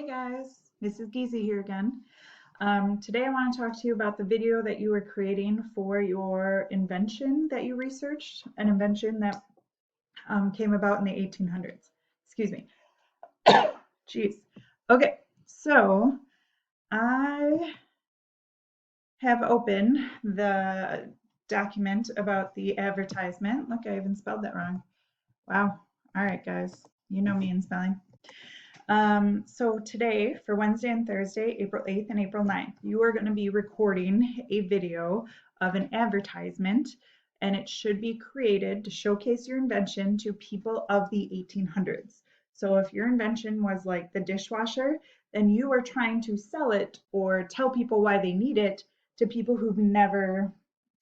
Hey guys, Mrs. Geezy here again. Today I want to talk to you about the video that you were creating for your invention that you researched, an invention that came about in the 1800s. Excuse me. Jeez. Okay, so I have opened the document about the advertisement. Look, I even spelled that wrong. Wow. All right, guys. You know me in spelling. So today, for Wednesday and Thursday, April 8th and April 9th, you are going to be recording a video of an advertisement, and it should be created to showcase your invention to people of the 1800s. So if your invention was like the dishwasher, then you are trying to sell it or tell people why they need it to people who've never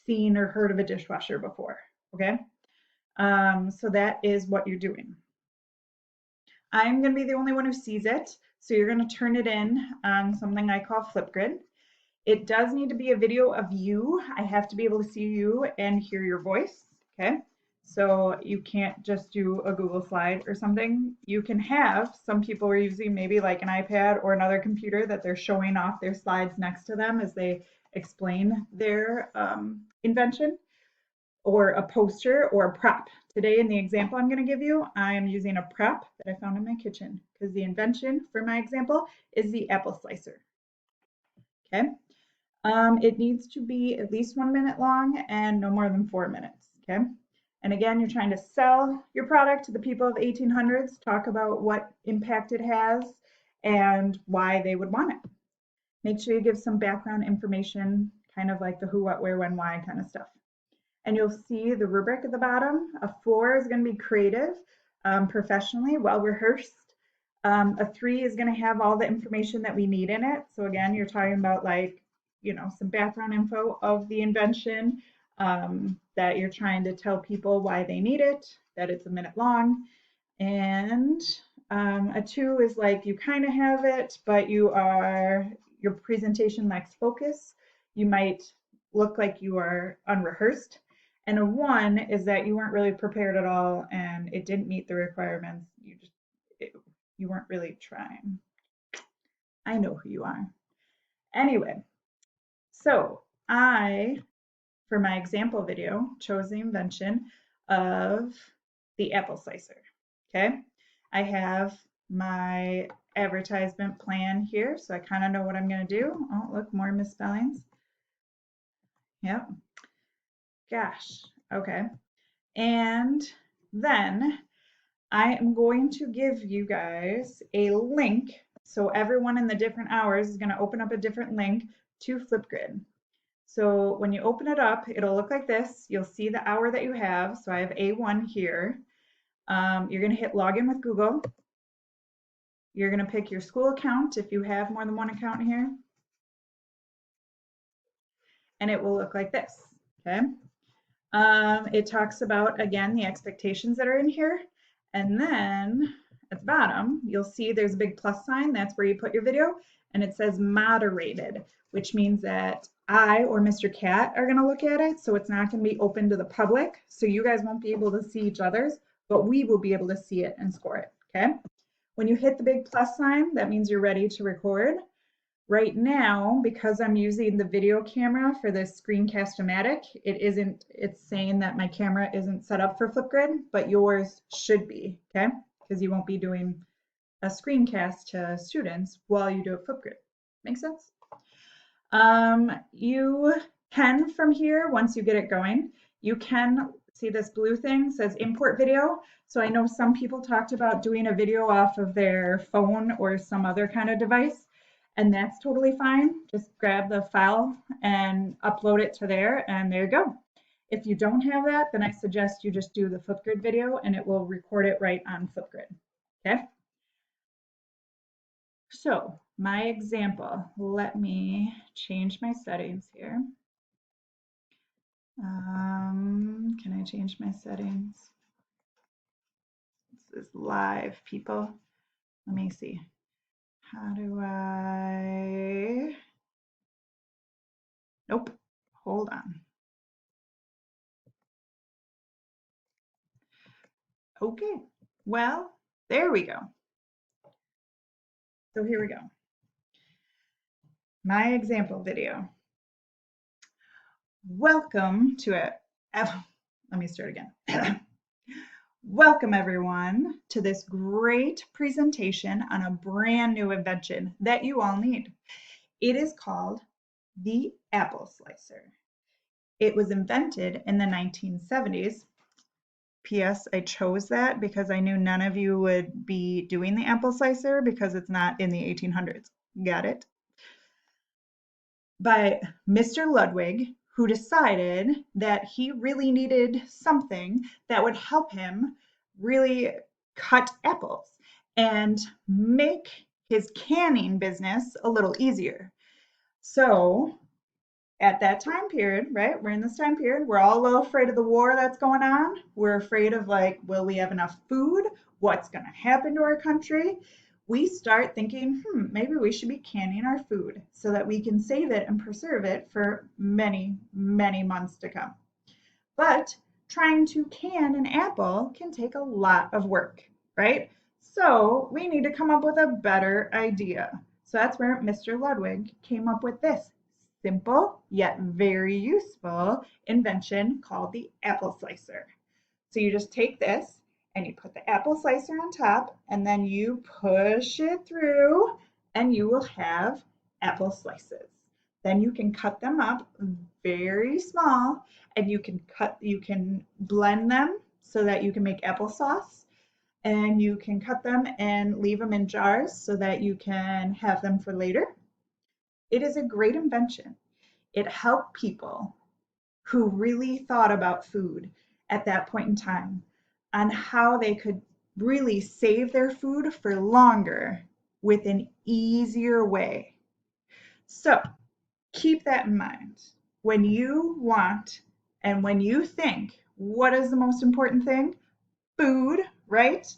seen or heard of a dishwasher before. Okay? So that is what you're doing. I'm going to be the only one who sees it, so you're going to turn it in on something I call Flipgrid. It does need to be a video of you. I have to be able to see you and hear your voice, okay? So you can't just do a Google slide or something. You can have, some people are using maybe like an iPad or another computer that they're showing off their slides next to them as they explain their invention, or a poster or a prop. Today in the example I'm going to give you, I am using a prop that I found in my kitchen because the invention for my example is the apple slicer. Okay. It needs to be at least 1 minute long and no more than 4 minutes. Okay. And again, you're trying to sell your product to the people of the 1800s, talk about what impact it has and why they would want it. Make sure you give some background information, kind of like the who, what, where, when, why kind of stuff. And you'll see the rubric at the bottom. A 4 is going to be creative, professionally, well rehearsed. A 3 is going to have all the information that we need in it. So again, you're talking about like, some background info of the invention, that you're trying to tell people why they need it, that it's 1 minute long. And a 2 is like you kind of have it, but your presentation lacks focus. You might look like you are unrehearsed. And a 1 is that you weren't really prepared at all and it didn't meet the requirements. You weren't really trying. I know who you are. Anyway, so for my example video, chose the invention of the apple slicer. Okay, I have my advertisement plan here, so I kind of know what I'm going to do. Oh, look, more misspellings. Yep. Gosh. Okay. And then I am going to give you guys a link. So everyone in the different hours is going to open up a different link to Flipgrid. So when you open it up, it'll look like this. You'll see the hour that you have. So I have A1 here. You're going to hit login with Google. You're going to pick your school account if you have more than one account here. And it will look like this. Okay. It talks about, again, the expectations that are in here. And then at the bottom, you'll see there's a big plus sign. That's where you put your video. And it says moderated, which means that I or Mr. Cat are going to look at it. So it's not going to be open to the public. So you guys won't be able to see each other's, but we will be able to see it and score it. Okay. When you hit the big plus sign, that means you're ready to record. Right now, because I'm using the video camera for this Screencast-O-Matic, it's saying that my camera isn't set up for Flipgrid, but yours should be, okay? Because you won't be doing a screencast to students while you do a Flipgrid. Make sense? You can, from here, once you get it going, you can see this blue thing says import video. So I know some people talked about doing a video off of their phone or some other kind of device. And that's totally fine. Just grab the file and upload it to there, and there you go. If you don't have that, then I suggest you just do the Flipgrid video and it will record it right on Flipgrid. Okay? So, my example, let me change my settings here. Can I change my settings? This is live, people. Let me see. How do I? Nope. Hold on. Okay, well, there we go. So here we go. My example video. Welcome to it. Let me start again. Welcome everyone to this great presentation on a brand new invention that you all need. It is called the apple slicer. It was invented in the 1970s. P.S. I chose that because I knew none of you would be doing the apple slicer because it's not in the 1800s. Got it? By Mr. Ludwig, who decided that he really needed something that would help him really cut apples and make his canning business a little easier. So at that time period, right? We're in this time period. We're all a little afraid of the war that's going on. We're afraid of like, will we have enough food? What's going to happen to our country? We start thinking, maybe we should be canning our food so that we can save it and preserve it for many, many months to come. But trying to can an apple can take a lot of work, right? So we need to come up with a better idea. So that's where Mr. Ludwig came up with this simple yet very useful invention called the apple slicer. So you just take this and you put the apple slicer on top and then you push it through and you will have apple slices. Then you can cut them up very small and you can blend them so that you can make applesauce, and you can cut them and leave them in jars so that you can have them for later. It is a great invention. It helped people who really thought about food at that point in time on how they could really save their food for longer with an easier way. So keep that in mind. When you want and when you think, what is the most important thing? Food, right?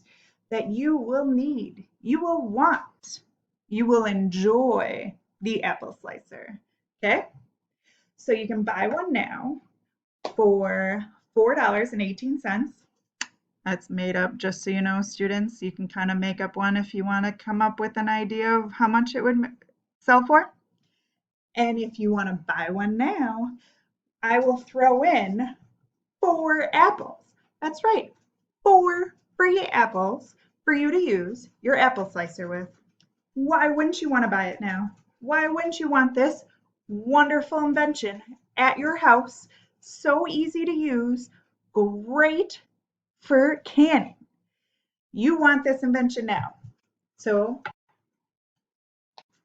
That you will need, you will want, you will enjoy the apple slicer. Okay? So you can buy one now for $4.18. That's made up, just so you know, students. You can kind of make up one if you want to come up with an idea of how much it would sell for. And if you want to buy one now, I will throw in 4 apples. That's right, 4 free apples for you to use your apple slicer with. Why wouldn't you want to buy it now? Why wouldn't you want this wonderful invention at your house? So easy to use, great for canning. You want this invention now. So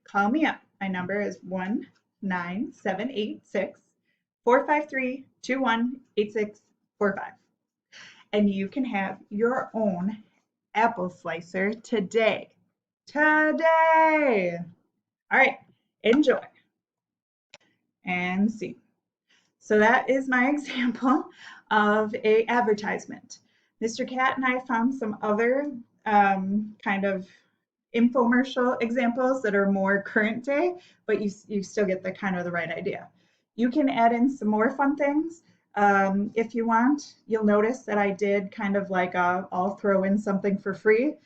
call me up. My number is 19786-453-218645. And you can have your own apple slicer today. Today. All right, enjoy and see. So that is my example of a advertisement. Mr. Cat and I found some other kind of infomercial examples that are more current day, but you still get the kind of the right idea. You can add in some more fun things if you want. You'll notice that I did kind of like I'll throw in something for free.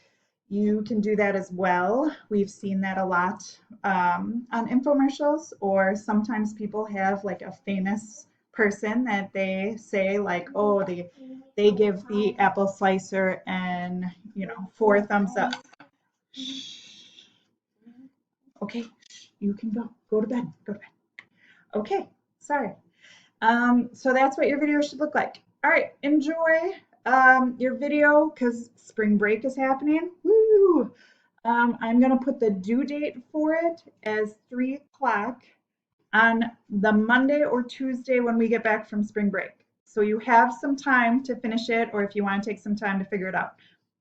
You can do that as well. We've seen that a lot on infomercials, or sometimes people have like a famous person that they say like, oh, they give the apple slicer and 4 thumbs up. Okay, you can go to bed. Okay, sorry. So that's what your video should look like. All right, enjoy your video because spring break is happening. Woo! I'm going to put the due date for it as 3 o'clock on the Monday or Tuesday when we get back from spring break. So you have some time to finish it, or if you want to take some time to figure it out.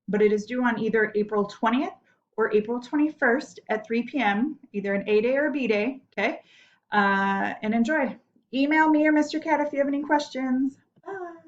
But it is due on either April 20th or April 21st at 3 p.m., either an A day or a B day, okay? And enjoy. Email me or Mr. Cat if you have any questions. Bye.